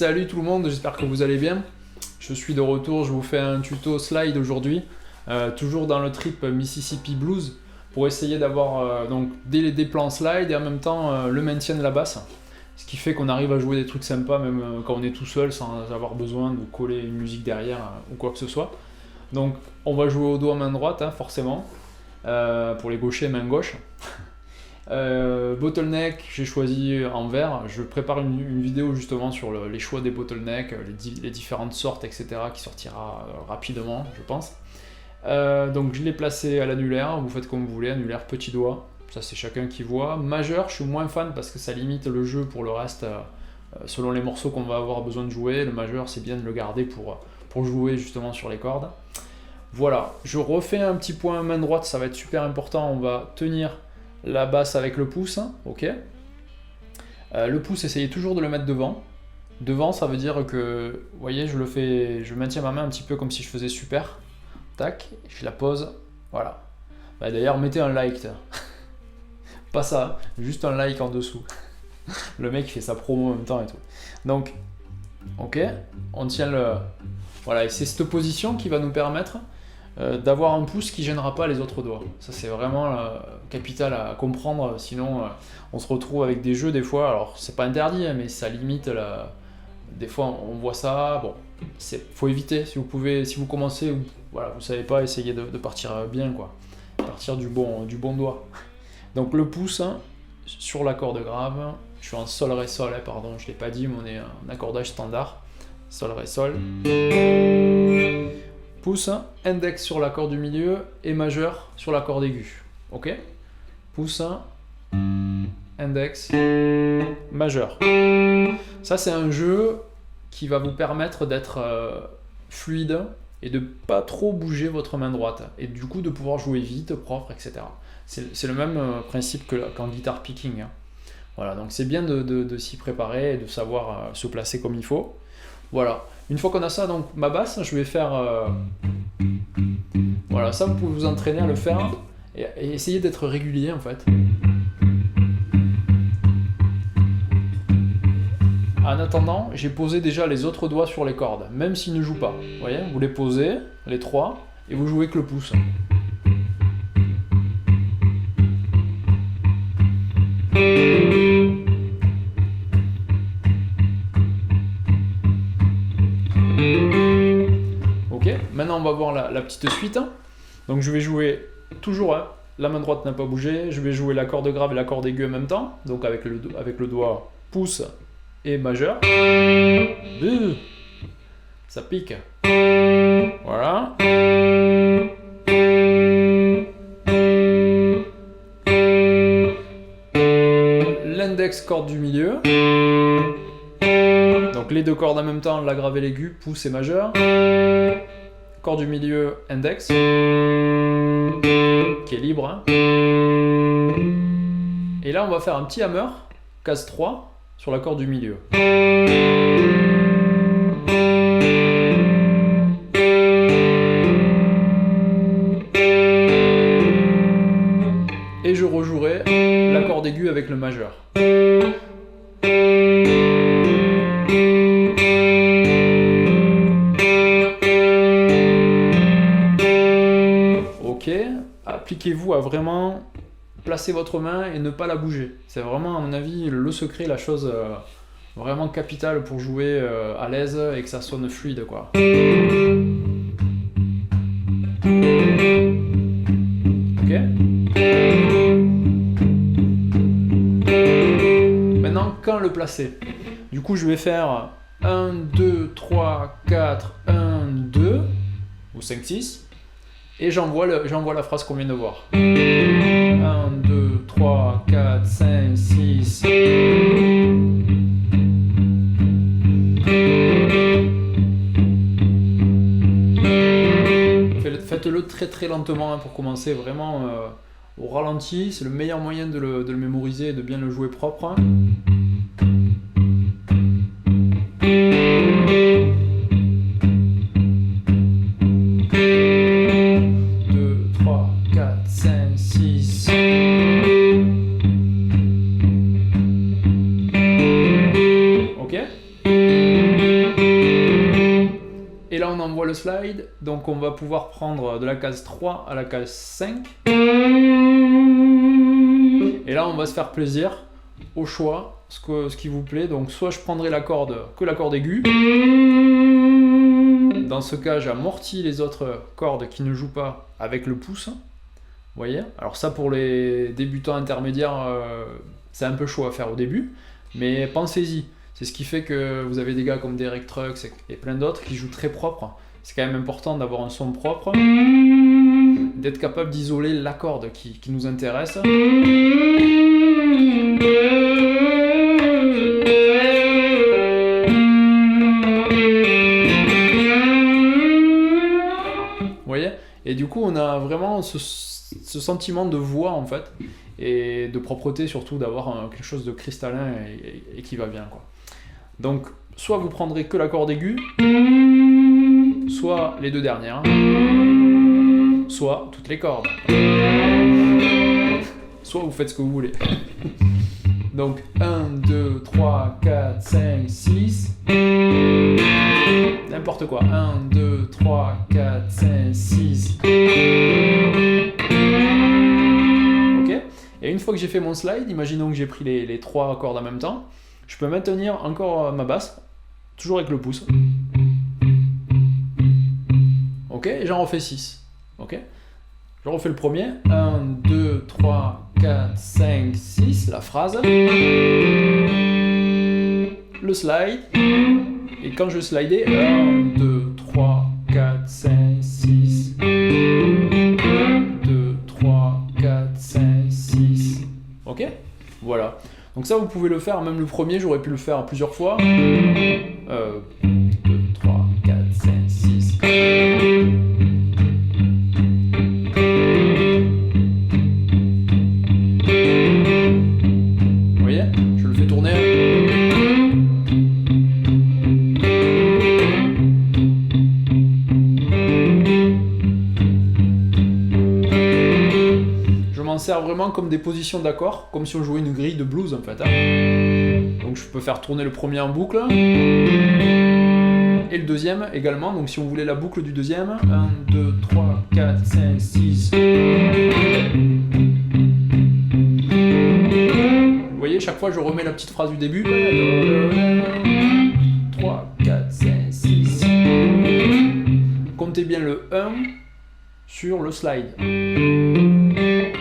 Salut tout le monde, j'espère que vous allez bien. Je suis de retour, je vous fais un tuto slide aujourd'hui, toujours dans le trip Mississippi Blues, pour essayer d'avoir donc des plans slide et en même temps le maintien de la basse. Ce qui fait qu'on arrive à jouer des trucs sympas même quand on est tout seul sans avoir besoin de coller une musique derrière ou quoi que ce soit. Donc on va jouer au doigt main droite forcément, pour les gauchers main gauche. Bottleneck, j'ai choisi en vert. Je prépare une vidéo justement sur les choix des bottlenecks, les différentes sortes, etc. qui sortira rapidement, je pense. Donc je l'ai placé à l'annulaire, vous faites comme vous voulez, annulaire, petit doigt, ça c'est chacun qui voit. Majeur, je suis moins fan parce que ça limite le jeu pour le reste, selon les morceaux qu'on va avoir besoin de jouer. Le majeur, c'est bien de le garder pour jouer justement sur les cordes. Voilà, je refais un petit point main droite, ça va être super important, on va tenir la basse avec le pouce, ok. Le pouce, essayez toujours de le mettre devant. Devant, ça veut dire que, vous voyez, je maintiens ma main un petit peu comme si je faisais super. Tac, je la pose, voilà. Bah, d'ailleurs, mettez un like. Pas ça, juste un like en dessous. Le mec, il fait sa promo en même temps et tout. Donc, ok, on tient le... Voilà, et c'est cette position qui va nous permettre d'avoir un pouce qui gênera pas les autres doigts. Ça c'est vraiment capital à comprendre, sinon on se retrouve avec des jeux des fois, alors c'est pas interdit mais ça limite des fois on voit ça, bon, faut éviter, si vous pouvez, si vous commencez, voilà, vous savez pas, essayez de partir bien quoi, partir du bon doigt. Donc le pouce sur la corde grave, je suis en sol ré sol, pardon, je l'ai pas dit mais on est en accordage standard, sol ré sol. Pouce, index sur la corde du milieu et majeur sur la corde aiguë. Ok? Pouce, index, majeur. Ça, c'est un jeu qui va vous permettre d'être fluide et de pas trop bouger votre main droite. Et du coup, de pouvoir jouer vite, propre, etc. C'est le même principe qu'en guitar picking. Voilà, donc c'est bien de s'y préparer et de savoir se placer comme il faut. Voilà. Une fois qu'on a ça, donc ma basse, je vais faire... Voilà, ça vous pouvez vous entraîner à le faire et essayer d'être régulier en fait. En attendant, j'ai posé déjà les autres doigts sur les cordes, même s'ils ne jouent pas. Vous voyez, vous les posez, les trois, et vous jouez que le pouce. Maintenant on va voir la petite suite. Donc je vais jouer toujours, la main droite n'a pas bougé, je vais jouer la corde grave et la corde aiguë en même temps, donc avec le doigt pouce et majeur. Ça pique. Voilà. L'index corde du milieu. Donc les deux cordes en même temps, la grave et l'aigu, pouce et majeur. Corde du milieu, index, qui est libre. Et là, on va faire un petit hammer, case 3, sur la corde du milieu. Et je rejouerai la corde aiguë avec le majeur. Appliquez-vous à vraiment placer votre main et ne pas la bouger. C'est vraiment, à mon avis, le secret, la chose vraiment capitale pour jouer à l'aise et que ça sonne fluide, quoi. Ok. Maintenant, quand le placer? Du coup, je vais faire 1, 2, 3, 4, 1, 2, ou 5, 6. Et j'envoie la phrase qu'on vient de voir. 1, 2, 3, 4, 5, 6. Faites-le très très lentement pour commencer, vraiment au ralenti. C'est le meilleur moyen de le mémoriser et de bien le jouer propre. Ok. donc on va pouvoir prendre de la case 3 à la case 5. Et là, on va se faire plaisir au choix, ce qui vous plaît. Donc soit je prendrai que la corde aiguë. Dans ce cas, j'amortis les autres cordes qui ne jouent pas avec le pouce. Vous voyez? Alors ça, pour les débutants intermédiaires, c'est un peu chaud à faire au début, mais pensez-y. C'est ce qui fait que vous avez des gars comme Derek Trucks et plein d'autres qui jouent très propre. C'est quand même important d'avoir un son propre, d'être capable d'isoler la corde qui nous intéresse. Vous voyez? Et du coup, on a vraiment ce sentiment de voix en fait, et de propreté surtout, d'avoir quelque chose de cristallin et qui va bien, quoi. Donc, soit vous prendrez que la corde aiguë, soit les deux dernières, soit toutes les cordes, soit vous faites ce que vous voulez. Donc 1, 2, 3, 4, 5, 6, n'importe quoi, 1, 2, 3, 4, 5, 6. Ok. Et une fois que j'ai fait mon slide, imaginons que j'ai pris les 3 cordes en même temps, je peux maintenir encore ma basse, toujours avec le pouce. Ok, et j'en refais 6. Ok. Je refais le premier. 1, 2, 3, 4, 5, 6, la phrase. Le slide. Et quand je slidais, 1, 2, 3, 4, 5, 6. 1, 2, 3, 4, 5, 6. Ok? Voilà. Donc ça, vous pouvez le faire, même le premier, j'aurais pu le faire plusieurs fois. 2, 3, 4, 5, 6. Vous voyez? Je le fais tourner. Sert vraiment comme des positions d'accords, comme si on jouait une grille de blues en fait. Donc je peux faire tourner le premier en boucle et le deuxième également. Donc si on voulait la boucle du deuxième, 1, 2, 3, 4, 5, 6. Vous voyez, chaque fois je remets la petite phrase du début. 3, 4, 5, 6. Comptez bien le 1 sur le slide.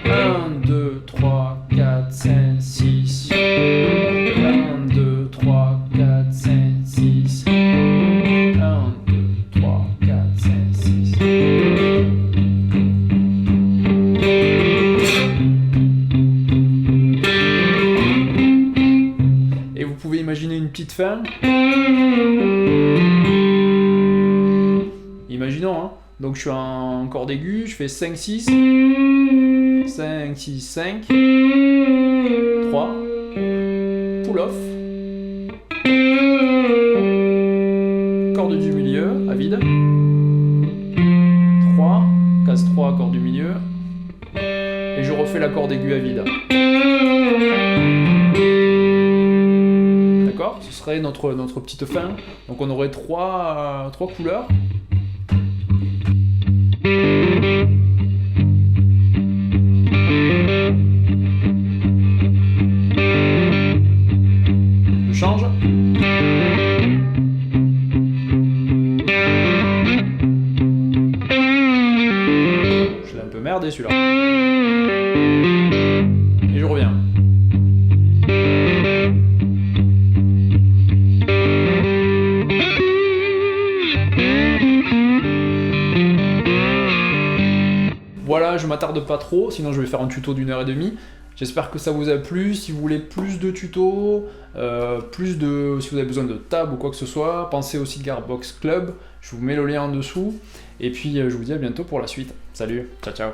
1, 2, 3, 4, 5, 6. 1, 2, 3, 4, 5, 6. 1, 2, 3, 4, 5, 6. Et vous pouvez imaginer une petite fin. Imaginons, hein. Donc je suis en corde aiguë, je fais 5, 6. 5, 6, 5, 3, pull off, corde du milieu, à vide, 3, case 3, corde du milieu, et je refais la corde aiguë à vide. D'accord? Ce serait notre petite fin, donc on aurait 3 couleurs. Change. Je l'ai un peu merdé celui-là. Et je reviens. Voilà, je m'attarde pas trop, sinon je vais faire un tuto d'1h30. J'espère que ça vous a plu. Si vous voulez plus de tutos, si vous avez besoin de table ou quoi que ce soit, pensez au site Gearbox Club. Je vous mets le lien en dessous. Et puis je vous dis à bientôt pour la suite. Salut, ciao ciao.